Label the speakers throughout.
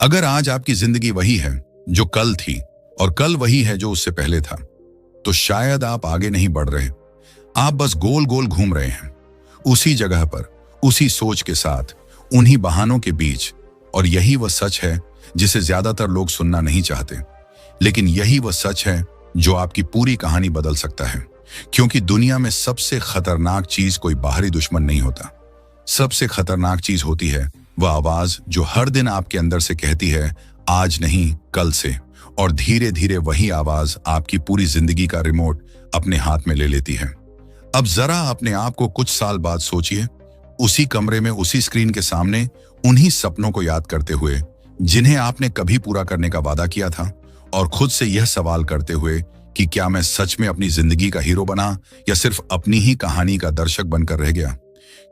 Speaker 1: अगर आज आपकी जिंदगी वही है जो कल थी और कल वही है जो उससे पहले था, तो शायद आप आगे नहीं बढ़ रहे। आप बस गोल गोल घूम रहे हैं, उसी जगह पर, उसी सोच के साथ, उन्हीं बहानों के बीच। और यही वह सच है जिसे ज्यादातर लोग सुनना नहीं चाहते, लेकिन यही वह सच है जो आपकी पूरी कहानी बदल सकता है। क्योंकि दुनिया में सबसे खतरनाक चीज कोई बाहरी दुश्मन नहीं होता। सबसे खतरनाक चीज होती है वह आवाज जो हर दिन आपके अंदर से कहती है आज नहीं कल से, और धीरे धीरे वही आवाज आपकी पूरी जिंदगी का रिमोट अपने हाथ में ले लेती है। अब जरा अपने आप को कुछ साल बाद सोचिए, उसी कमरे में, उसी स्क्रीन के सामने, उन्हीं सपनों को याद करते हुए जिन्हें आपने कभी पूरा करने का वादा किया था, और खुद से यह सवाल करते हुए कि क्या मैं सच में अपनी जिंदगी का हीरो बना या सिर्फ अपनी ही कहानी का दर्शक बनकर रह गया।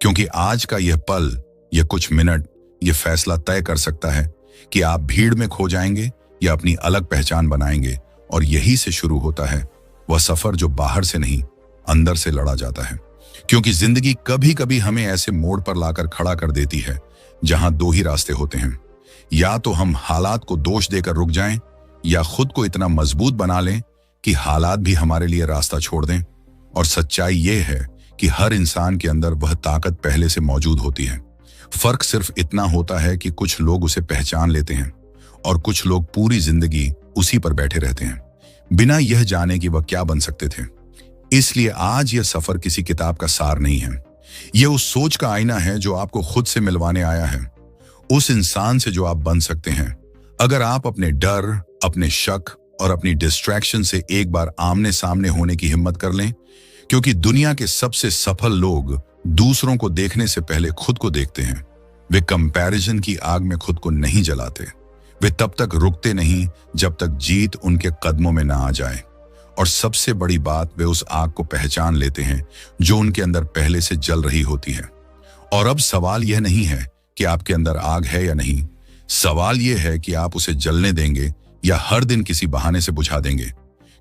Speaker 1: क्योंकि आज का यह पल, यह कुछ मिनट, यह फैसला तय कर सकता है कि आप भीड़ में खो जाएंगे या अपनी अलग पहचान बनाएंगे। और यही से शुरू होता है वह सफर जो बाहर से नहीं, अंदर से लड़ा जाता है। क्योंकि जिंदगी कभी कभी हमें ऐसे मोड़ पर लाकर खड़ा कर देती है जहां दो ही रास्ते होते हैं। या तो हम हालात को दोष देकर रुक जाएं, या खुद को इतना मजबूत बना लें कि हालात भी हमारे लिए रास्ता छोड़ दें। और सच्चाई यह है कि हर इंसान के अंदर वह ताकत पहले से मौजूद होती है। फर्क सिर्फ इतना होता है कि कुछ लोग उसे पहचान लेते हैं और कुछ लोग पूरी जिंदगी उसी पर बैठे रहते हैं, बिना यह जाने कि वह क्या बन सकते थे। इसलिए आज यह सफर किसी किताब का सार नहीं है। यह उस सोच का आईना है जो आपको खुद से मिलवाने आया है, उस इंसान से जो आप बन सकते हैं अगर आप अपने डर, अपने शक और अपनी डिस्ट्रैक्शन से एक बार आमने सामने होने की हिम्मत कर लें। क्योंकि दुनिया के सबसे सफल लोग दूसरों को देखने से पहले खुद को देखते हैं। वे कंपैरिजन की आग में खुद को नहीं जलाते। वे तब तक रुकते नहीं जब तक जीत उनके कदमों में ना आ जाए। और सबसे बड़ी बात, वे उस आग को पहचान लेते हैं जो उनके अंदर पहले से जल रही होती है। और अब सवाल यह नहीं है कि आपके अंदर आग है या नहीं, सवाल यह है कि आप उसे जलने देंगे या हर दिन किसी बहाने से बुझा देंगे।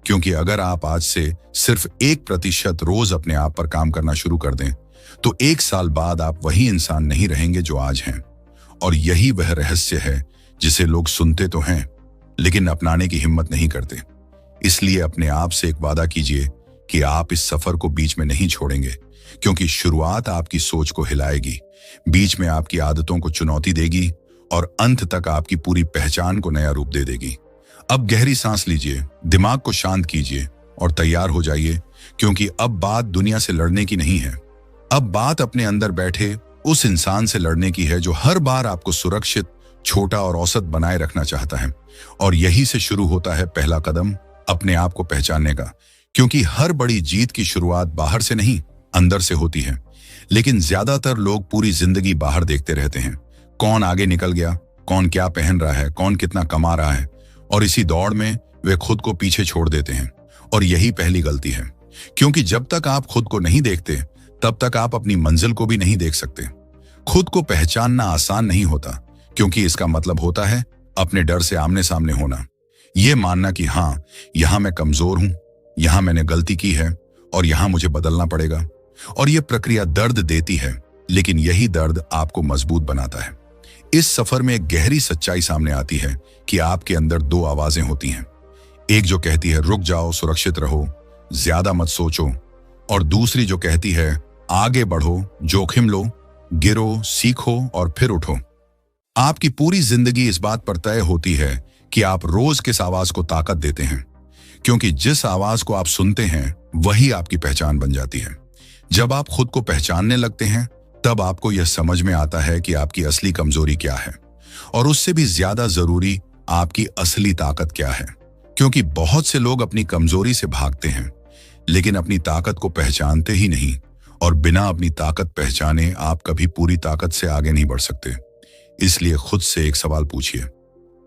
Speaker 1: क्योंकि अगर आप आज से सिर्फ 1% रोज अपने आप पर काम करना शुरू कर दें, तो 1 साल बाद आप वही इंसान नहीं रहेंगे जो आज हैं। और यही वह रहस्य है जिसे लोग सुनते तो हैं लेकिन अपनाने की हिम्मत नहीं करते। इसलिए अपने आप से एक वादा कीजिए कि आप इस सफर को बीच में नहीं छोड़ेंगे। क्योंकि शुरुआत आपकी सोच को हिलाएगी, बीच में आपकी आदतों को चुनौती देगी और अंत तक आपकी पूरी पहचान को नया रूप दे देगी। अब गहरी सांस लीजिए, दिमाग को शांत कीजिए और तैयार हो जाइए। क्योंकि अब बात दुनिया से लड़ने की नहीं है, अब बात अपने अंदर बैठे उस इंसान से लड़ने की है जो हर बार आपको सुरक्षित, छोटा और औसत बनाए रखना चाहता है। और यही से शुरू होता है पहला कदम, अपने आप को पहचानने का। क्योंकि हर बड़ी जीत की शुरुआत बाहर से नहीं, अंदर से होती है। लेकिन ज्यादातर लोग पूरी जिंदगी बाहर देखते रहते हैं, कौन आगे निकल गया, कौन क्या पहन रहा है, कौन कितना कमा रहा है। और इसी दौड़ में वे खुद को पीछे छोड़ देते हैं। और यही पहली गलती है। क्योंकि जब तक आप खुद को नहीं देखते, तब तक आप अपनी मंजिल को भी नहीं देख सकते। खुद को पहचानना आसान नहीं होता, क्योंकि इसका मतलब होता है अपने डर से आमने सामने होना। यह मानना कि हाँ, यहां मैं कमजोर हूं, यहां मैंने गलती की है और यहां मुझे बदलना पड़ेगा। और यह प्रक्रिया दर्द देती है, लेकिन यही दर्द आपको मजबूत बनाता है। इस सफर में एक गहरी सच्चाई सामने आती है कि आपके अंदर 2 आवाजें होती हैं। एक जो कहती है रुक जाओ, सुरक्षित रहो, ज्यादा मत सोचो। और दूसरी जो कहती है आगे बढ़ो, जोखिम लो, गिरो, सीखो और फिर उठो। आपकी पूरी जिंदगी इस बात पर तय होती है कि आप रोज किस आवाज को ताकत देते हैं। क्योंकि जिस आवाज को आप सुनते हैं वही आपकी पहचान बन जाती है। जब आप खुद को पहचानने लगते हैं, तब आपको यह समझ में आता है कि आपकी असली कमजोरी क्या है, और उससे भी ज्यादा जरूरी आपकी असली ताकत क्या है। क्योंकि बहुत से लोग अपनी कमजोरी से भागते हैं, लेकिन अपनी ताकत को पहचानते ही नहीं। और बिना अपनी ताकत पहचाने आप कभी पूरी ताकत से आगे नहीं बढ़ सकते। इसलिए खुद से एक सवाल पूछिए,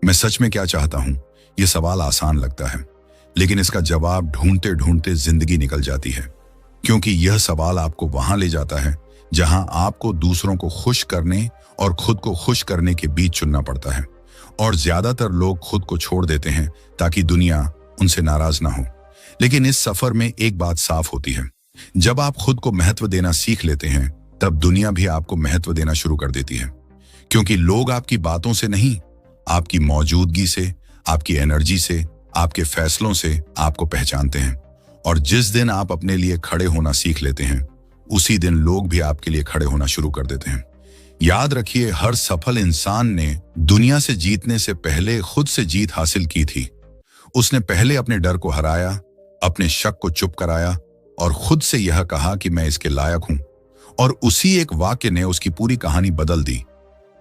Speaker 1: मैं सच में क्या चाहता हूं? यह सवाल आसान लगता है, लेकिन इसका जवाब ढूंढते ढूंढते जिंदगी निकल जाती है। क्योंकि यह सवाल आपको वहां ले जाता है जहां आपको दूसरों को खुश करने और खुद को खुश करने के बीच चुनना पड़ता है। और ज्यादातर लोग खुद को छोड़ देते हैं ताकि दुनिया उनसे नाराज ना हो। लेकिन इस सफर में एक बात साफ होती है, जब आप खुद को महत्व देना सीख लेते हैं, तब दुनिया भी आपको महत्व देना शुरू कर देती है। क्योंकि लोग आपकी बातों से नहीं, आपकी मौजूदगी से, आपकी एनर्जी से, आपके फैसलों से आपको पहचानते हैं। और जिस दिन आप अपने लिए खड़े होना सीख लेते हैं, उसी दिन लोग भी आपके लिए खड़े होना शुरू कर देते हैं। याद रखिए, हर सफल इंसान ने दुनिया से जीतने से पहले खुद से जीत हासिल की थी। उसने पहले अपने डर को हराया, अपने शक को चुप कराया और खुद से यह कहा कि मैं इसके लायक हूं। और उसी एक वाक्य ने उसकी पूरी कहानी बदल दी।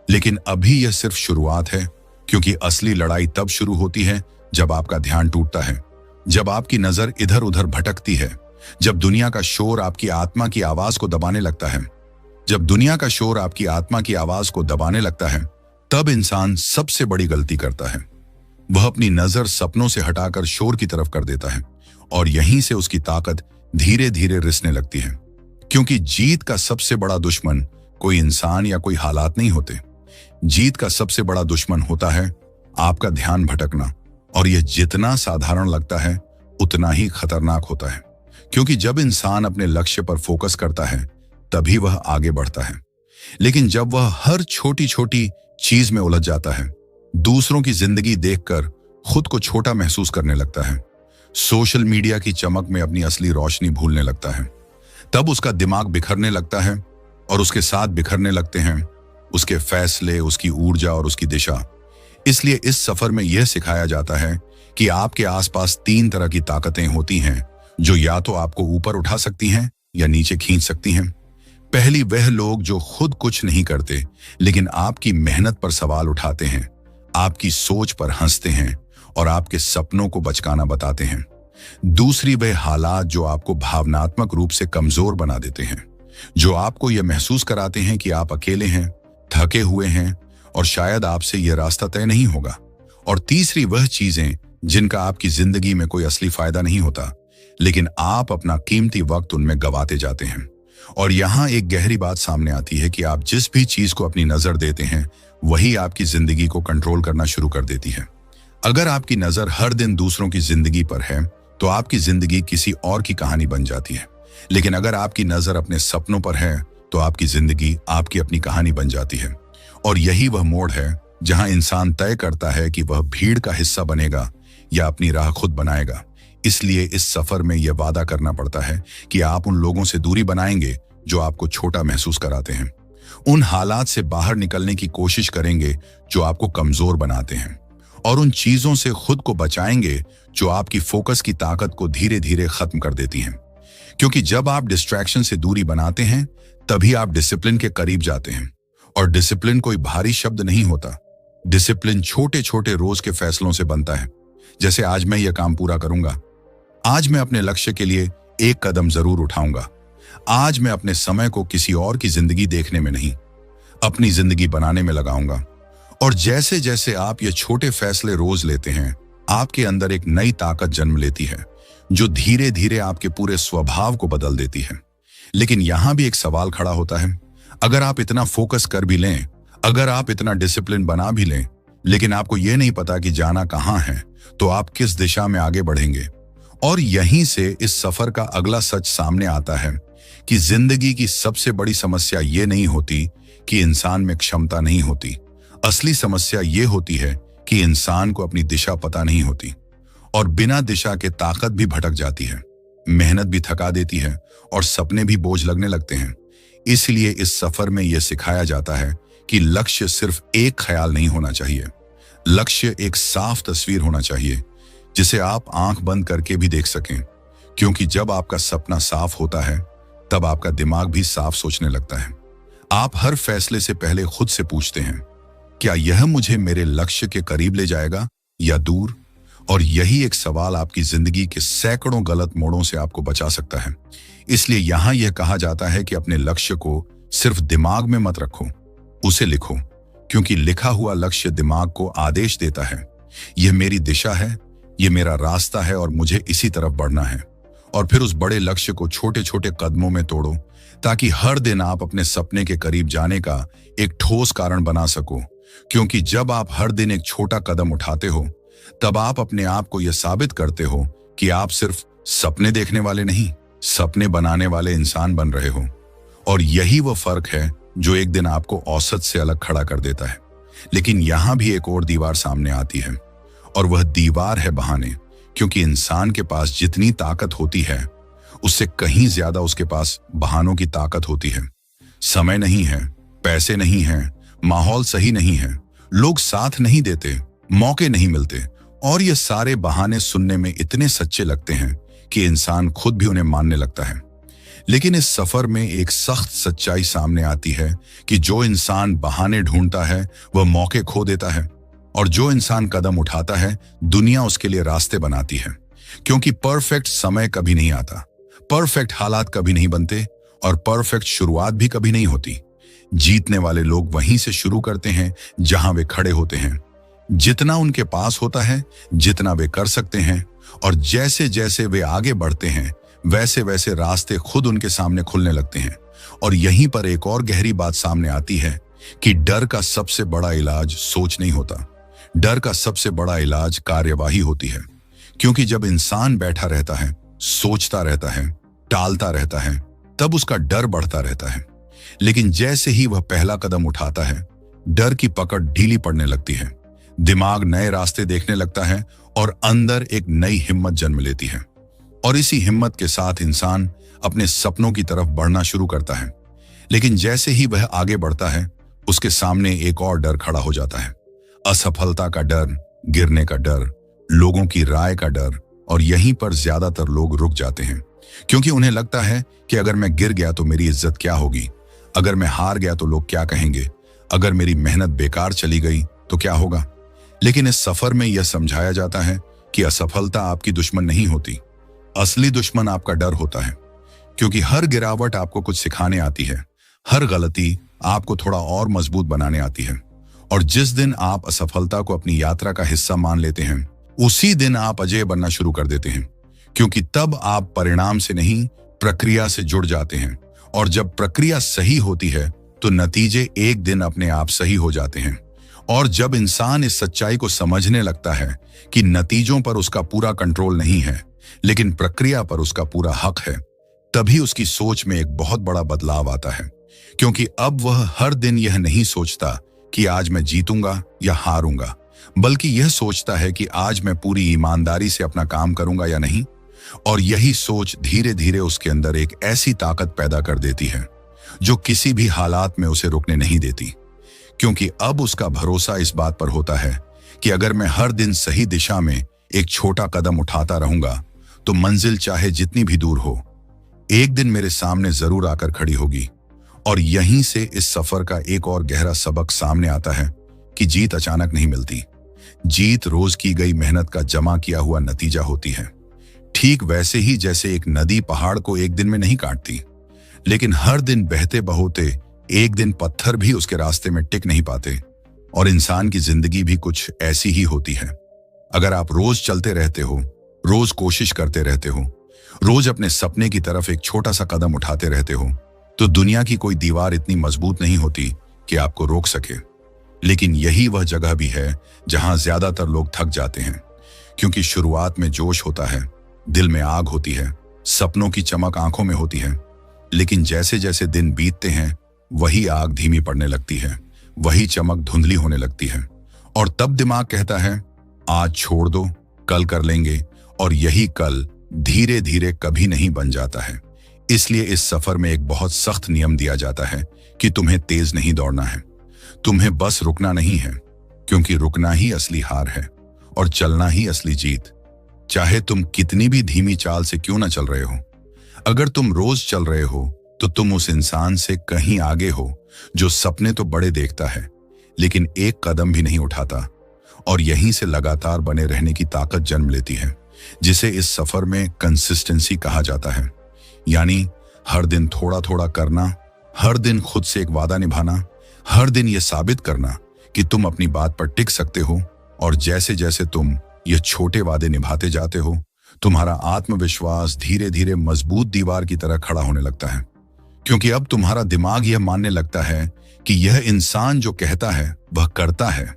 Speaker 1: लेकिन अभी यह सिर्फ शुरुआत है, क्योंकि असली लड़ाई तब शुरू होती है जब आपका ध्यान टूटता है, जब आपकी नजर इधर उधर भटकती है, जब दुनिया का शोर आपकी आत्मा की आवाज को दबाने लगता है। जब दुनिया का शोर आपकी आत्मा की आवाज को दबाने लगता है, तब इंसान सबसे बड़ी गलती करता है। वह अपनी नजर सपनों से हटाकर शोर की तरफ कर देता है और यहीं से उसकी ताकत धीरे धीरे रिसने लगती है। क्योंकि जीत का सबसे बड़ा दुश्मन कोई इंसान या कोई हालात नहीं होते। जीत का सबसे बड़ा दुश्मन होता है आपका ध्यान भटकना। और यह जितना साधारण लगता है, उतना ही खतरनाक होता है। क्योंकि जब इंसान अपने लक्ष्य पर फोकस करता है, तभी वह आगे बढ़ता है। लेकिन जब वह हर छोटी छोटी चीज में उलझ जाता है, दूसरों की जिंदगी देखकर खुद को छोटा महसूस करने लगता है, सोशल मीडिया की चमक में अपनी असली रोशनी भूलने लगता है, तब उसका दिमाग बिखरने लगता है और उसके साथ बिखरने लगते हैं उसके फैसले, उसकी ऊर्जा और उसकी दिशा। इसलिए इस सफर में यह सिखाया जाता है कि आपके आसपास 3 तरह की ताकतें होती हैं जो या तो आपको ऊपर उठा सकती हैं या नीचे खींच सकती हैं। पहली, वह लोग जो खुद कुछ नहीं करते लेकिन आपकी मेहनत पर सवाल उठाते हैं, आपकी सोच पर हंसते हैं और आपके सपनों को बचकाना बताते हैं। दूसरी, वह हालात जो आपको भावनात्मक रूप से कमजोर बना देते हैं, जो आपको यह महसूस कराते हैं कि आप अकेले हैं, थके हुए हैं और शायद आपसे यह रास्ता तय नहीं होगा। और तीसरी, वह चीजें जिनका आपकी जिंदगी में कोई असली फायदा नहीं होता, लेकिन आप अपना कीमती वक्त उनमें गवाते जाते हैं। और यहां एक गहरी बात सामने आती है कि आप जिस भी चीज को अपनी नजर देते हैं, वही आपकी जिंदगी को कंट्रोल करना शुरू कर देती है। अगर आपकी नजर हर दिन दूसरों की जिंदगी पर है, तो आपकी जिंदगी किसी और की कहानी बन जाती है। लेकिन अगर आपकी नजर अपने सपनों पर है, तो आपकी जिंदगी आपकी अपनी कहानी बन जाती है। और यही वह मोड़ है जहां इंसान तय करता है कि वह भीड़ का हिस्सा बनेगा या अपनी राह खुद बनाएगा। इसलिए इस सफर में यह वादा करना पड़ता है कि आप उन लोगों से दूरी बनाएंगे जो आपको छोटा महसूस कराते हैं। उन हालात से बाहर निकलने की कोशिश करेंगे जो आपको कमजोर बनाते हैं, और उन चीजों से खुद को बचाएंगे जो आपकी फोकस की ताकत को धीरे धीरे खत्म कर देती हैं। क्योंकि जब आप डिस्ट्रैक्शन से दूरी बनाते हैं, तभी आप डिसिप्लिन के करीब जाते हैं। और डिसिप्लिन कोई भारी शब्द नहीं होता। डिसिप्लिन छोटे छोटे रोज के फैसलों से बनता है। जैसे आज मैं यह काम पूरा करूंगा, आज मैं अपने लक्ष्य के लिए एक कदम जरूर उठाऊंगा, आज मैं अपने समय को किसी और की जिंदगी देखने में नहीं, अपनी जिंदगी बनाने में लगाऊंगा। और जैसे जैसे आप ये छोटे फैसले रोज लेते हैं, आपके अंदर एक नई ताकत जन्म लेती है जो धीरे धीरे आपके पूरे स्वभाव को बदल देती है। लेकिन यहां भी एक सवाल खड़ा होता है, अगर आप इतना फोकस कर भी लें, अगर आप इतना डिसिप्लिन बना भी लें, लेकिन आपको यह नहीं पता कि जाना कहां है, तो आप किस दिशा में आगे बढ़ेंगे। और यहीं से इस सफर का अगला सच सामने आता है कि जिंदगी की सबसे बड़ी समस्या ये नहीं होती कि इंसान में क्षमता नहीं होती। असली समस्या ये होती है कि इंसान को अपनी दिशा पता नहीं होती, और बिना दिशा के ताकत भी भटक जाती है, मेहनत भी थका देती है और सपने भी बोझ लगने लगते हैं। इसलिए इस सफर में यह सिखाया जाता है कि लक्ष्य सिर्फ एक ख्याल नहीं होना चाहिए। लक्ष्य एक साफ तस्वीर होना चाहिए जिसे आप आंख बंद करके भी देख सकें। क्योंकि जब आपका सपना साफ होता है, तब आपका दिमाग भी साफ सोचने लगता है। आप हर फैसले से पहले खुद से पूछते हैं, क्या यह मुझे मेरे लक्ष्य के करीब ले जाएगा या दूर? और यही एक सवाल आपकी जिंदगी के सैकड़ों गलत मोड़ों से आपको बचा सकता है। इसलिए यहां यह कहा जाता है कि अपने लक्ष्य को सिर्फ दिमाग में मत रखो, उसे लिखो। क्योंकि लिखा हुआ लक्ष्य दिमाग को आदेश देता है, यह मेरी दिशा है, यह मेरा रास्ता है और मुझे इसी तरफ बढ़ना है। और फिर उस बड़े लक्ष्य को छोटे छोटे कदमों में तोड़ो, ताकि हर दिन आप अपने सपने के करीब जाने का एक ठोस कारण बना सको। क्योंकि जब आप हर दिन एक छोटा कदम उठाते हो, तब आप अपने आप को यह साबित करते हो कि आप सिर्फ सपने देखने वाले नहीं, सपने बनाने वाले इंसान बन रहे हो। और यही वो फर्क है जो एक दिन आपको औसत से अलग खड़ा कर देता है। लेकिन यहां भी एक और दीवार सामने आती है, और वह दीवार है बहाने। क्योंकि इंसान के पास जितनी ताकत होती है उससे कहीं ज्यादा उसके पास बहानों की ताकत होती है। समय नहीं है, पैसे नहीं है, माहौल सही नहीं है, लोग साथ नहीं देते, मौके नहीं मिलते, और ये सारे बहाने सुनने में इतने सच्चे लगते हैं कि इंसान खुद भी उन्हें मानने लगता है। लेकिन इस सफर में एक सख्त सच्चाई सामने आती है कि जो इंसान बहाने ढूंढता है वह मौके खो देता है, और जो इंसान कदम उठाता है दुनिया उसके लिए रास्ते बनाती है। क्योंकि परफेक्ट समय कभी नहीं आता, परफेक्ट हालात कभी नहीं बनते, और परफेक्ट शुरुआत भी कभी नहीं होती। जीतने वाले लोग वहीं से शुरू करते हैं जहां वे खड़े होते हैं। जितना उनके पास होता है, जितना वे कर सकते हैं, और जैसे जैसे वे आगे बढ़ते हैं वैसे वैसे रास्ते खुद उनके सामने खुलने लगते हैं। और यहीं पर एक और गहरी बात सामने आती है कि डर का सबसे बड़ा इलाज सोच नहीं होता, डर का सबसे बड़ा इलाज कार्यवाही होती है। क्योंकि जब इंसान बैठा रहता है, सोचता रहता है, टालता रहता है, तब उसका डर बढ़ता रहता है। लेकिन जैसे ही वह पहला कदम उठाता है, डर की पकड़ ढीली पड़ने लगती है, दिमाग नए रास्ते देखने लगता है, और अंदर एक नई हिम्मत जन्म लेती है। और इसी हिम्मत के साथ इंसान अपने सपनों की तरफ बढ़ना शुरू करता है। लेकिन जैसे ही वह आगे बढ़ता है उसके सामने एक और डर खड़ा हो जाता है, असफलता का डर, गिरने का डर, लोगों की राय का डर। और यहीं पर ज्यादातर लोग रुक जाते हैं, क्योंकि उन्हें लगता है कि अगर मैं गिर गया तो मेरी इज्जत क्या होगी, अगर मैं हार गया तो लोग क्या कहेंगे, अगर मेरी मेहनत बेकार चली गई तो क्या होगा। लेकिन इस सफर में यह समझाया जाता है कि असफलता आपकी दुश्मन नहीं होती, असली दुश्मन आपका डर होता है। क्योंकि हर गिरावट आपको कुछ सिखाने आती है, हर गलती आपको थोड़ा और मजबूत बनाने आती है। और जिस दिन आप असफलता को अपनी यात्रा का हिस्सा मान लेते हैं, उसी दिन आप अजय बनना शुरू कर देते हैं। क्योंकि तब आप परिणाम से नहीं, प्रक्रिया से जुड़ जाते हैं। और जब प्रक्रिया सही होती है तो नतीजे एक दिन अपने आप सही हो जाते हैं। और जब इंसान इस सच्चाई को समझने लगता है कि नतीजों पर उसका पूरा कंट्रोल नहीं है, लेकिन प्रक्रिया पर उसका पूरा हक है, तभी उसकी सोच में एक बहुत बड़ा बदलाव आता है। क्योंकि अब वह हर दिन यह नहीं सोचता कि आज मैं जीतूंगा या हारूंगा, बल्कि यह सोचता है कि आज मैं पूरी ईमानदारी से अपना काम करूंगा या नहीं। और यही सोच धीरे धीरे उसके अंदर एक ऐसी ताकत पैदा कर देती है जो किसी भी हालात में उसे रुकने नहीं देती। क्योंकि अब उसका भरोसा इस बात पर होता है कि अगर मैं हर दिन सही दिशा में एक छोटा कदम उठाता रहूंगा तो मंजिल चाहे जितनी भी दूर हो, एक दिन मेरे सामने जरूर आकर खड़ी होगी। और यहीं से इस सफर का एक और गहरा सबक सामने आता है कि जीत अचानक नहीं मिलती, जीत रोज की गई मेहनत का जमा किया हुआ नतीजा होती है। ठीक वैसे ही जैसे एक नदी पहाड़ को एक दिन में नहीं काटती, लेकिन हर दिन बहते बहोते एक दिन पत्थर भी उसके रास्ते में टिक नहीं पाते। और इंसान की जिंदगी भी कुछ ऐसी ही होती है। अगर आप रोज चलते रहते हो, रोज कोशिश करते रहते हो, रोज अपने सपने की तरफ एक छोटा सा कदम उठाते रहते हो, तो दुनिया की कोई दीवार इतनी मजबूत नहीं होती कि आपको रोक सके। लेकिन यही वह जगह भी है जहां ज्यादातर लोग थक जाते हैं। क्योंकि शुरुआत में जोश होता है, दिल में आग होती है, सपनों की चमक आंखों में होती है। लेकिन जैसे जैसे दिन बीतते हैं वही आग धीमी पड़ने लगती है, वही चमक धुंधली होने लगती है। और तब दिमाग कहता है आज छोड़ दो, कल कर लेंगे। और यही कल धीरे धीरे कभी नहीं बन जाता है। इसलिए इस सफर में एक बहुत सख्त नियम दिया जाता है कि तुम्हें तेज नहीं दौड़ना है, तुम्हें बस रुकना नहीं है। क्योंकि रुकना ही असली हार है और चलना ही असली जीत। चाहे तुम कितनी भी धीमी चाल से क्यों ना चल रहे हो, अगर तुम रोज चल रहे हो तो तुम उस इंसान से कहीं आगे हो जो सपने तो बड़े देखता है लेकिन एक कदम भी नहीं उठाता। और यहीं से लगातार बने रहने की ताकत जन्म लेती है, जिसे इस सफर में कंसिस्टेंसी कहा जाता है। यानी हर दिन थोड़ा थोड़ा करना, हर दिन खुद से एक वादा निभाना, हर दिन यह साबित करना कि तुम अपनी बात पर टिक सकते हो। और जैसे जैसे तुम ये छोटे वादे निभाते जाते हो, तुम्हारा आत्मविश्वास धीरे धीरे मजबूत दीवार की तरह खड़ा होने लगता है। क्योंकि अब तुम्हारा दिमाग यह मानने लगता है कि यह इंसान जो कहता है वह करता है।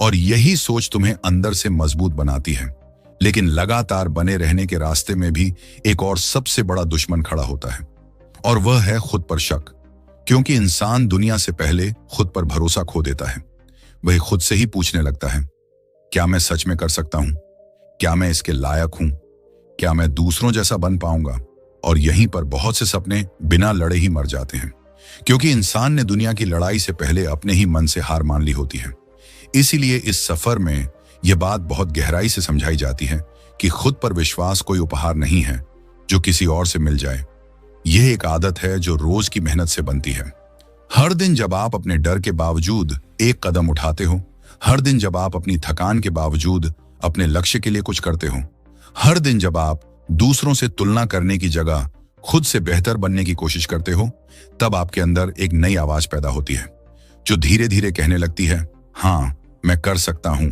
Speaker 1: और यही सोच तुम्हें अंदर से मजबूत बनाती है। लेकिन लगातार बने रहने के रास्ते में भी एक और सबसे बड़ा दुश्मन खड़ा होता है, और वह है खुद पर शक। क्योंकि इंसान दुनिया से पहले खुद पर भरोसा खो देता है। वह खुद से ही पूछने लगता है, क्या मैं सच में कर सकता हूं? क्या मैं इसके लायक हूं? क्या मैं दूसरों जैसा बन पाऊंगा? और यहीं पर बहुत से सपने बिना लड़े ही मर जाते हैं, क्योंकि इंसान ने दुनिया की लड़ाई से पहले अपने ही मन से हार मान ली होती है। इसीलिए इस सफर में यह बात बहुत गहराई से समझाई जाती है कि खुद पर विश्वास कोई उपहार नहीं है जो किसी और से मिल जाए। यह एक आदत है जो रोज की मेहनत से बनती है। हर दिन जब आप अपने डर के बावजूद एक कदम उठाते हो, हर दिन जब आप अपनी थकान के बावजूद अपने लक्ष्य के लिए कुछ करते हो, हर दिन जब आप दूसरों से तुलना करने की जगह खुद से बेहतर बनने की कोशिश करते हो, तब आपके अंदर एक नई आवाज पैदा होती है जो धीरे धीरे कहने लगती है, हाँ मैं कर सकता हूं।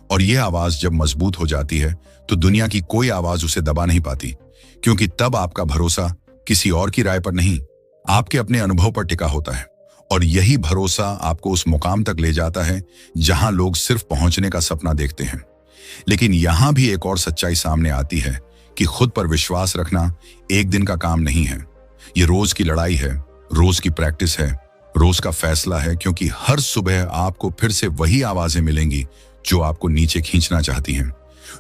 Speaker 1: और यह आवाज जब मजबूत हो जाती है तो दुनिया की कोई आवाज उसे दबा नहीं पाती, क्योंकि तब आपका भरोसा किसी और की राय पर नहीं, आपके अपने अनुभव पर टिका होता है। और यही भरोसा आपको उस मुकाम तक ले जाता है जहां लोग सिर्फ पहुंचने का सपना देखते हैं। लेकिन यहां भी एक और सच्चाई सामने आती है कि खुद पर विश्वास रखना एक दिन का काम नहीं है। ये रोज की लड़ाई है, रोज की प्रैक्टिस है, रोज का फैसला है, क्योंकि हर सुबह आपको फिर से वही आवाजें मिलेंगी जो आपको नीचे खींचना चाहती हैं।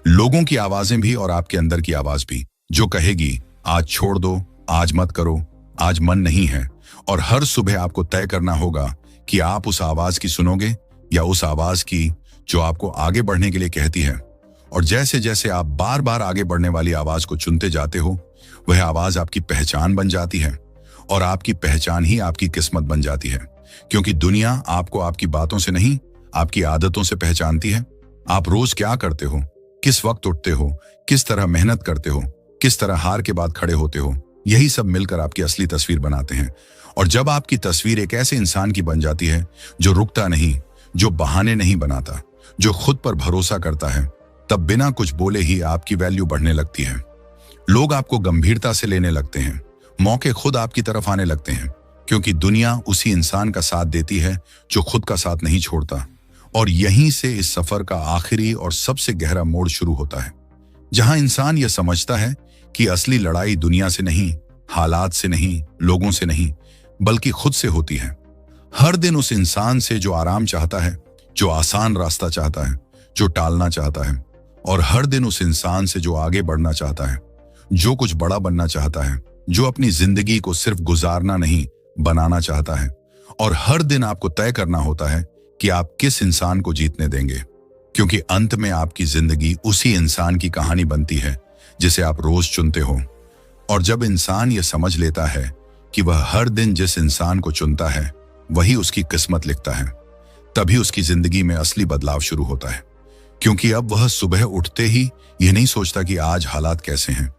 Speaker 1: लोगों की आवाजें भी और आपके अंदर की आवाज भी, जो कहेगी आज छोड़ दो, आज मत करो, आज मन नहीं है। और हर सुबह आपको तय करना होगा कि आप उस आवाज की सुनोगे या उस आवाज की जो आपको आगे बढ़ने के लिए कहती है। और जैसे जैसे आप बार बार आगे बढ़ने वाली आवाज को चुनते जाते हो, वह आवाज आपकी पहचान बन जाती है और आपकी पहचान ही आपकी किस्मत बन जाती है, क्योंकि दुनिया आपको आपकी बातों से नहीं, आपकी आदतों से पहचानती है। आप रोज क्या करते हो, किस वक्त उठते हो, किस तरह मेहनत करते हो, किस तरह हार के बाद खड़े होते हो, यही सब मिलकर आपकी असली तस्वीर बनाते हैं। और जब आपकी तस्वीर एक ऐसे इंसान की बन जाती है जो रुकता नहीं, जो बहाने नहीं बनाता, जो खुद पर भरोसा करता है, तब बिना कुछ बोले ही आपकी वैल्यू बढ़ने लगती है। लोग आपको गंभीरता से लेने लगते हैं, मौके खुद आपकी तरफ आने लगते हैं, क्योंकि दुनिया उसी इंसान का साथ देती है जो खुद का साथ नहीं छोड़ता। और यहीं से इस सफर का आखिरी और सबसे गहरा मोड़ शुरू होता है, जहां इंसान यह समझता है कि असली लड़ाई दुनिया से नहीं, हालात से नहीं, लोगों से नहीं, बल्कि खुद से होती है। हर दिन उस इंसान से जो आराम चाहता है, जो आसान रास्ता चाहता है, जो टालना चाहता है, और हर दिन उस इंसान से जो आगे बढ़ना चाहता है, जो कुछ बड़ा बनना चाहता है, जो अपनी जिंदगी को सिर्फ गुजारना नहीं बनाना चाहता है। और हर दिन आपको तय करना होता है कि आप किस इंसान को जीतने देंगे, क्योंकि अंत में आपकी जिंदगी उसी इंसान की कहानी बनती है जिसे आप रोज चुनते हो। और जब इंसान यह समझ लेता है कि वह हर दिन जिस इंसान को चुनता है वही उसकी किस्मत लिखता है, तभी उसकी जिंदगी में असली बदलाव शुरू होता है। क्योंकि अब वह सुबह उठते ही यह नहीं सोचता कि आज हालात कैसे हैं,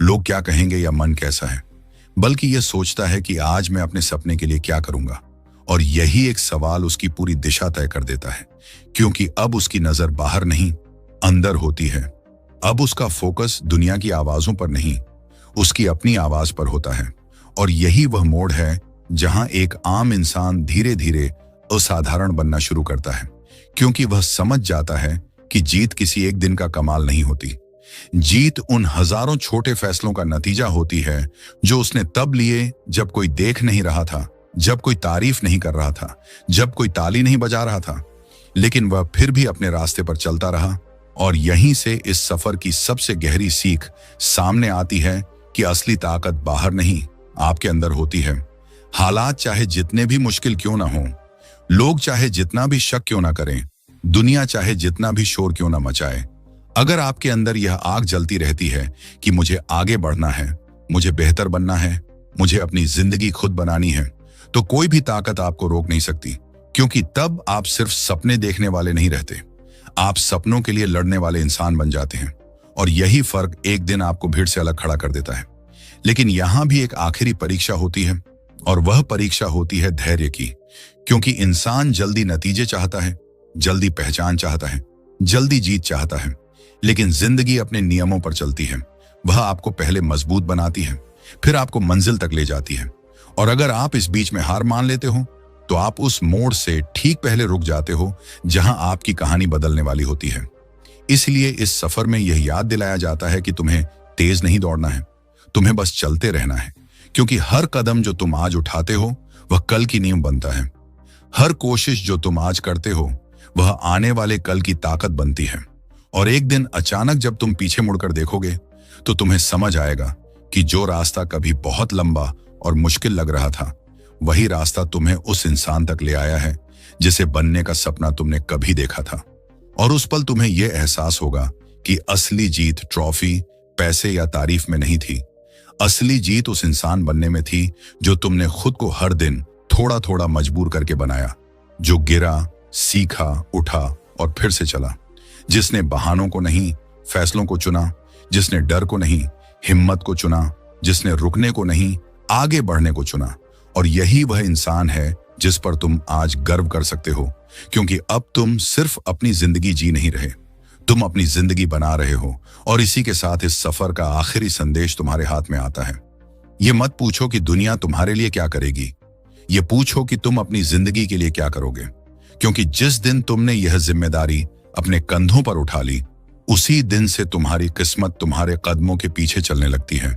Speaker 1: लोग क्या कहेंगे या मन कैसा है, बल्कि यह सोचता है कि आज मैं अपने सपने के लिए क्या करूंगा। और यही एक सवाल उसकी पूरी दिशा तय कर देता है, क्योंकि अब उसकी नजर बाहर नहीं, अंदर होती है। अब उसका फोकस दुनिया की आवाजों पर नहीं, उसकी अपनी आवाज पर होता है। और यही वह मोड़ है जहां एक आम इंसान धीरे धीरे असाधारण बनना शुरू करता है, क्योंकि वह समझ जाता है कि जीत किसी एक दिन का कमाल नहीं होती। जीत उन हजारों छोटे फैसलों का नतीजा होती है जो उसने तब लिए जब कोई देख नहीं रहा था, जब कोई तारीफ नहीं कर रहा था, जब कोई ताली नहीं बजा रहा था, लेकिन वह फिर भी अपने रास्ते पर चलता रहा। और यहीं से इस सफर की सबसे गहरी सीख सामने आती है कि असली ताकत बाहर नहीं, आपके अंदर होती है। हालात चाहे जितने भी मुश्किल क्यों ना हो, लोग चाहे जितना भी शक क्यों ना करें, दुनिया चाहे जितना भी शोर क्यों ना मचाए, अगर आपके अंदर यह आग जलती रहती है कि मुझे आगे बढ़ना है, मुझे बेहतर बनना है, मुझे अपनी जिंदगी खुद बनानी है, तो कोई भी ताकत आपको रोक नहीं सकती। क्योंकि तब आप सिर्फ सपने देखने वाले नहीं रहते, आप सपनों के लिए लड़ने वाले इंसान बन जाते हैं। और यही फर्क एक दिन आपको भीड़ से अलग खड़ा कर देता है। लेकिन यहां भी एक आखिरी परीक्षा होती है, और वह परीक्षा होती है धैर्य की। क्योंकि इंसान जल्दी नतीजे चाहता है, जल्दी पहचान चाहता है, जल्दी जीत चाहता है, लेकिन जिंदगी अपने नियमों पर चलती है। वह आपको पहले मजबूत बनाती है, फिर आपको मंजिल तक ले जाती है। और अगर आप इस बीच में हार मान लेते हो, तो आप उस मोड़ से ठीक पहले रुक जाते हो जहां आपकी कहानी बदलने वाली होती है। इसलिए इस सफर में यह याद दिलाया जाता है कि तुम्हें तेज नहीं दौड़ना है, तुम्हें बस चलते रहना है। क्योंकि हर कदम जो तुम आज उठाते हो वह कल की नींव बनता है। हर कोशिश जो तुम आज करते हो वह आने वाले कल की ताकत बनती है। और एक दिन अचानक जब तुम पीछे मुड़कर देखोगे तो तुम्हें समझ आएगा कि जो रास्ता कभी बहुत लंबा और मुश्किल लग रहा था, वही रास्ता तुम्हें उस इंसान तक ले आया है जिसे बनने का सपना तुमने कभी देखा था। और उस पल तुम्हें यह एहसास होगा कि असली जीत ट्रॉफी, पैसे या तारीफ में नहीं थी। असली जीत उस इंसान बनने में थी जो तुमने खुद को हर दिन थोड़ा थोड़ा मजबूर करके बनाया, जो गिरा, सीखा, उठा और फिर से चला, जिसने बहानों को नहीं फैसलों को चुना, जिसने डर को नहीं हिम्मत को चुना, जिसने रुकने को नहीं आगे बढ़ने को चुना। और यही वह इंसान है जिस पर तुम आज गर्व कर सकते हो, क्योंकि अब तुम सिर्फ अपनी जिंदगी जी नहीं रहे, तुम अपनी जिंदगी बना रहे हो। और इसी के साथ इस सफर का आखिरी संदेश तुम्हारे हाथ में आता है। ये मत पूछो कि दुनिया तुम्हारे लिए क्या करेगी, ये पूछो कि तुम अपनी जिंदगी के लिए क्या करोगे। क्योंकि जिस दिन तुमने यह जिम्मेदारी अपने कंधों पर उठा ली, उसी दिन से तुम्हारी किस्मत तुम्हारे कदमों के पीछे चलने लगती है।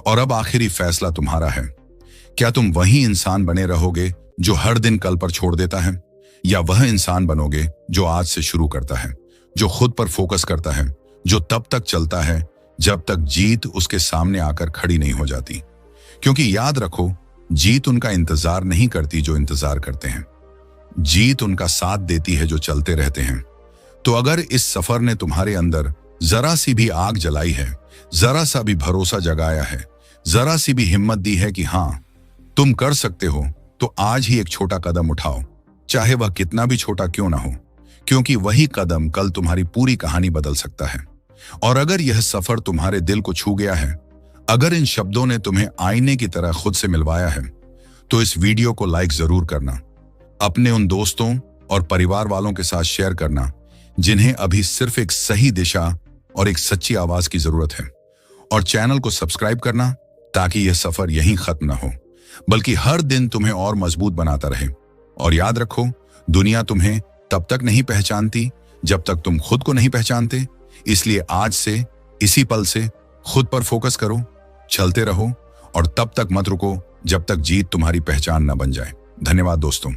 Speaker 1: और अब आखिरी फैसला तुम्हारा है। क्या तुम वही इंसान बने रहोगे जो हर दिन कल पर छोड़ देता है, या वह इंसान बनोगे जो आज से शुरू करता है, जो खुद पर फोकस करता है, जो तब तक चलता है जब तक जीत उसके सामने आकर खड़ी नहीं हो जाती। क्योंकि याद रखो, जीत उनका इंतजार नहीं करती जो इंतजार करते हैं, जीत उनका साथ देती है जो चलते रहते हैं। तो अगर इस सफर ने तुम्हारे अंदर जरा सी भी आग जलाई है, जरा सा भी भरोसा जगाया है, जरा सी भी हिम्मत दी है कि हाँ तुम कर सकते हो, तो आज ही एक छोटा कदम उठाओ, चाहे वह कितना भी छोटा क्यों ना हो, क्योंकि वही कदम कल तुम्हारी पूरी कहानी बदल सकता है। और अगर यह सफर तुम्हारे दिल को छू गया है, अगर इन शब्दों ने तुम्हें आईने की तरह खुद से मिलवाया है, तो इस वीडियो को लाइक जरूर करना, अपने उन दोस्तों और परिवार वालों के साथ शेयर करना जिन्हें अभी सिर्फ एक सही दिशा और एक सच्ची आवाज की जरूरत है। और चैनल को सब्सक्राइब करना ताकि यह सफर यहीं खत्म ना हो, बल्कि हर दिन तुम्हें और मजबूत बनाता रहे। और याद रखो, दुनिया तुम्हें तब तक नहीं पहचानती जब तक तुम खुद को नहीं पहचानते। इसलिए आज से, इसी पल से खुद पर फोकस करो, चलते रहो और तब तक मत रुको जब तक जीत तुम्हारी पहचान न बन जाए। धन्यवाद दोस्तों।